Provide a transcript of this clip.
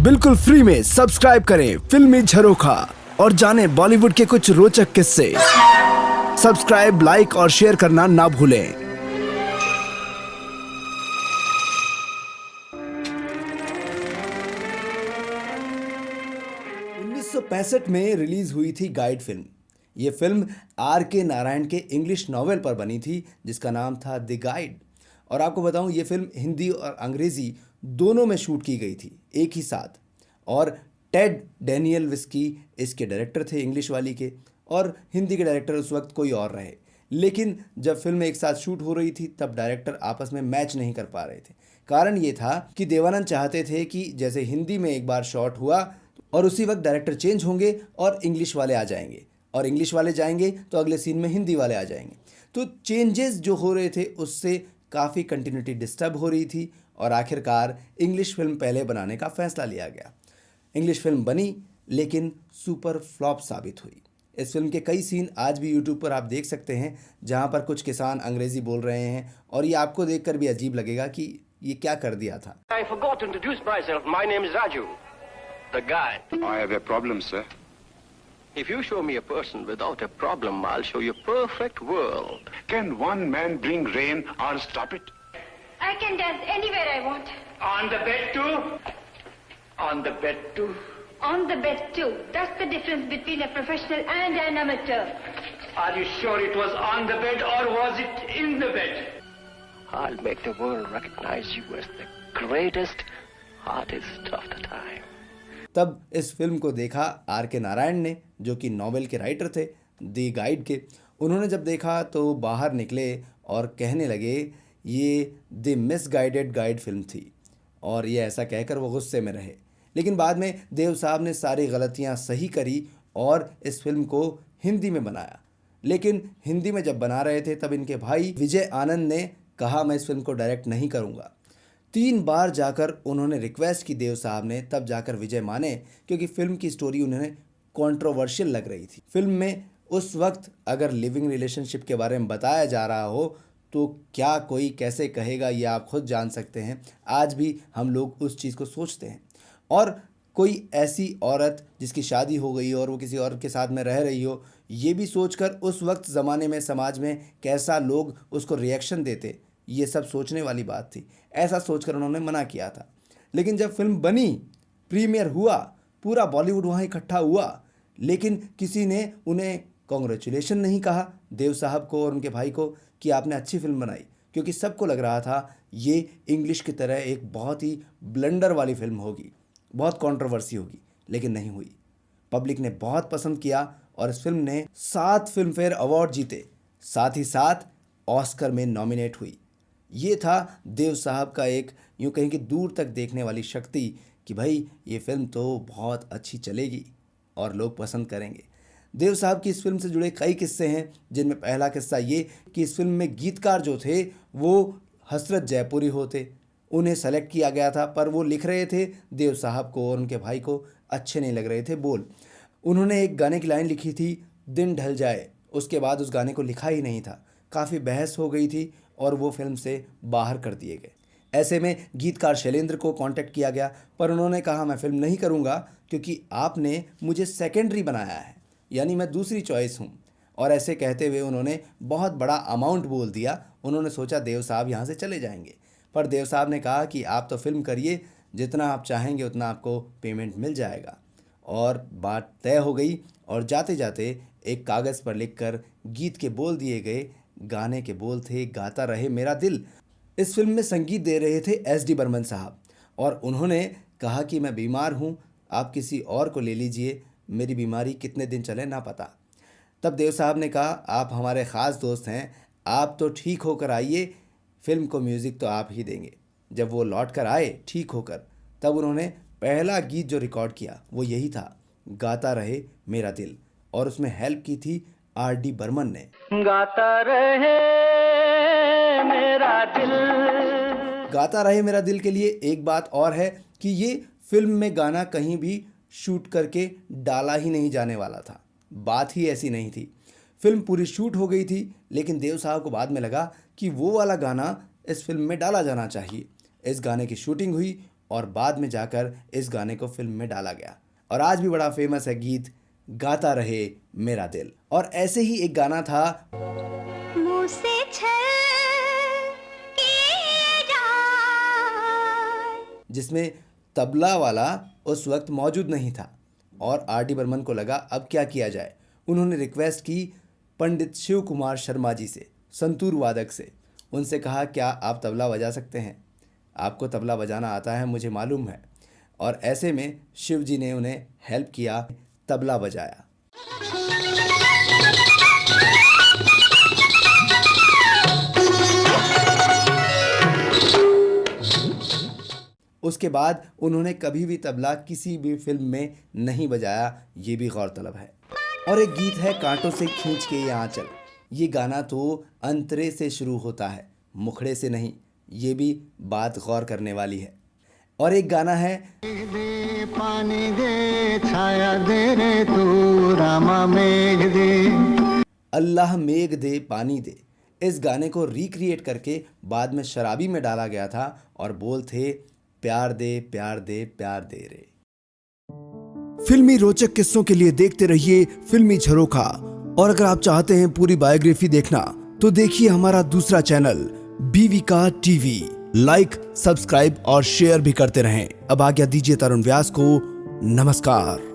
बिल्कुल फ्री में सब्सक्राइब करें फिल्मी झरोखा और जानें बॉलीवुड के कुछ रोचक किस्से। सब्सक्राइब, लाइक और शेयर करना ना भूलें। 1965 में रिलीज हुई थी गाइड फिल्म। ये फिल्म R.K. नारायण के इंग्लिश नॉवेल पर बनी थी जिसका नाम था द गाइड। और आपको बताऊं, ये फिल्म हिंदी और अंग्रेजी दोनों में शूट की गई थी एक ही साथ। और टेड डैनियल विस्की इसके डायरेक्टर थे इंग्लिश वाली के, और हिंदी के डायरेक्टर उस वक्त कोई और रहे। लेकिन जब फिल्म एक साथ शूट हो रही थी तब डायरेक्टर आपस में मैच नहीं कर पा रहे थे। कारण ये था कि देवानंद चाहते थे कि जैसे हिंदी में एक बार शॉट हुआ और उसी वक्त डायरेक्टर चेंज होंगे और इंग्लिश वाले आ जाएंगे, और इंग्लिश वाले जाएंगे तो अगले सीन में हिंदी वाले आ जाएंगे। तो चेंजेस जो हो रहे थे उससे काफ़ी कंटिन्यूटी डिस्टर्ब हो रही थी, और आखिरकार इंग्लिश फिल्म पहले बनाने का फैसला लिया गया। इंग्लिश फिल्म बनी लेकिन सुपर फ्लॉप साबित हुई। इस फिल्म के कई सीन आज भी यूट्यूब पर आप देख सकते हैं जहां पर कुछ किसान अंग्रेजी बोल रहे हैं, और ये आपको देखकर भी अजीब लगेगा कि ये क्या कर दिया था। I forgot to introduce myself. My name is Raju, the guy. I have a problem, sir. If you show me a person without a problem, I'll show you a perfect world. Can one man bring rain or stop it? I can dance anywhere I want. On the bed too? On the bed too? On the bed too. That's the difference between a professional and an amateur. Are you sure it was on the bed or was it in the bed? I'll make the world recognize you as the greatest artist of the time. तब इस film को देखा R.K. Narayan ने, जो कि novel के writer थे the guide के। उन्होंने जब देखा तो बाहर निकले और कहने लगे ये द मिसगाइडेड गाइड फिल्म थी, और ये ऐसा कहकर वो गुस्से में रहे। लेकिन बाद में देव साहब ने सारी गलतियां सही करी और इस फिल्म को हिंदी में बनाया। लेकिन हिंदी में जब बना रहे थे तब इनके भाई विजय आनंद ने कहा मैं इस फिल्म को डायरेक्ट नहीं करूँगा। 3 बार जाकर उन्होंने रिक्वेस्ट की देव साहब ने, तब जाकर विजय माने, क्योंकि फिल्म की स्टोरी उन्हें कंट्रोवर्शियल लग रही थी। फिल्म में उस वक्त अगर लिविंग रिलेशनशिप के बारे में बताया जा रहा हो तो क्या कोई कैसे कहेगा, ये आप खुद जान सकते हैं। आज भी हम लोग उस चीज़ को सोचते हैं। और कोई ऐसी औरत जिसकी शादी हो गई और वो किसी और के साथ में रह रही हो, ये भी सोचकर उस वक्त ज़माने में समाज में कैसा लोग उसको रिएक्शन देते, ये सब सोचने वाली बात थी। ऐसा सोचकर उन्होंने मना किया था। लेकिन जब फिल्म बनी, प्रीमियर हुआ, पूरा बॉलीवुड वहाँ इकट्ठा हुआ, लेकिन किसी ने उन्हें कॉन्ग्रेचुलेशन नहीं कहा, देव साहब को और उनके भाई को, कि आपने अच्छी फिल्म बनाई। क्योंकि सबको लग रहा था ये इंग्लिश की तरह एक बहुत ही ब्लंडर वाली फिल्म होगी, बहुत कंट्रोवर्सी होगी, लेकिन नहीं हुई। पब्लिक ने बहुत पसंद किया और इस फिल्म ने 7 फिल्म फेयर अवार्ड जीते, साथ ही साथ ऑस्कर में नॉमिनेट हुई। ये था देव साहब का एक यूँ कहें कि दूर तक देखने वाली शक्ति कि भाई ये फिल्म तो बहुत अच्छी चलेगी और लोग पसंद करेंगे। देव साहब की इस फिल्म से जुड़े कई किस्से हैं, जिनमें पहला किस्सा ये कि इस फिल्म में गीतकार जो थे वो हसरत जयपुरी होते। उन्हें सेलेक्ट किया गया था, पर वो लिख रहे थे देव साहब को और उनके भाई को अच्छे नहीं लग रहे थे बोल। उन्होंने एक गाने की लाइन लिखी थी, दिन ढल जाए, उसके बाद उस गाने को लिखा ही नहीं था। काफ़ी बहस हो गई थी और वो फिल्म से बाहर कर दिए गए। ऐसे में गीतकार शैलेंद्र को कांटेक्ट किया गया, पर उन्होंने कहा मैं फिल्म नहीं करूंगा क्योंकि आपने मुझे सेकेंडरी बनाया है, यानी मैं दूसरी चॉइस हूं। और ऐसे कहते हुए उन्होंने बहुत बड़ा अमाउंट बोल दिया। उन्होंने सोचा देव साहब यहाँ से चले जाएंगे, पर देव साहब ने कहा कि आप तो फिल्म करिए, जितना आप चाहेंगे उतना आपको पेमेंट मिल जाएगा। और बात तय हो गई और जाते जाते एक कागज़ पर लिखकर गीत के बोल दिए गए। गाने के बोल थे, गाता रहे मेरा दिल। इस फिल्म में संगीत दे रहे थे S.D. बर्मन साहब, और उन्होंने कहा कि मैं बीमार हूँ, आप किसी और को ले लीजिए, मेरी बीमारी कितने दिन चले ना पता। तब देव साहब ने कहा आप हमारे ख़ास दोस्त हैं, आप तो ठीक होकर आइए, फिल्म को म्यूज़िक तो आप ही देंगे। जब वो लौट कर आए ठीक होकर, तब उन्होंने पहला गीत जो रिकॉर्ड किया वो यही था, गाता रहे मेरा दिल, और उसमें हेल्प की थी R.D. बर्मन ने। गाता रहे मेरा दिल। गाता रहे मेरा दिल के लिए एक बात और है कि ये फिल्म में गाना कहीं भी शूट करके डाला ही नहीं जाने वाला था। बात ही ऐसी नहीं थी। फिल्म पूरी शूट हो गई थी, लेकिन देव साहब को बाद में लगा कि वो वाला गाना इस फिल्म में डाला जाना चाहिए। इस गाने की शूटिंग हुई और बाद में जाकर इस गाने को फिल्म में डाला गया और आज भी बड़ा फेमस है गीत गाता रहे मेरा दिल। और ऐसे ही एक गाना था मुँह से छल किए जाए, जिसमें तबला वाला उस वक्त मौजूद नहीं था और R.D. बर्मन को लगा अब क्या किया जाए। उन्होंने रिक्वेस्ट की पंडित शिव कुमार शर्मा जी से, संतूर वादक से। उनसे कहा क्या आप तबला बजा सकते हैं, आपको तबला बजाना आता है मुझे मालूम है। और ऐसे में शिव जी ने उन्हें हेल्प किया, तबला बजाया। उसके बाद उन्होंने कभी भी तबला किसी भी फिल्म में नहीं बजाया, ये भी गौरतलब है। और एक गीत है कांटों से खींच के ये आंचल। ये गाना तो अंतरे से शुरू होता है, मुखड़े से नहीं। ये भी बात गौर करने वाली है। और एक गाना है दे पानी दे छाया दे रे तू रामा मेघ दे, अल्लाह मेघ दे पानी दे। इस गाने को रिक्रिएट करके बाद में शराबी में डाला गया था और बोल थे प्यार दे प्यार दे प्यार दे रे। फिल्मी रोचक किस्सों के लिए देखते रहिए फिल्मी झरोखा। और अगर आप चाहते हैं पूरी बायोग्राफी देखना तो देखिए हमारा दूसरा चैनल बीविका टीवी। लाइक, सब्सक्राइब और शेयर भी करते रहें। अब आज्ञा दीजिए तरुण व्यास को। नमस्कार।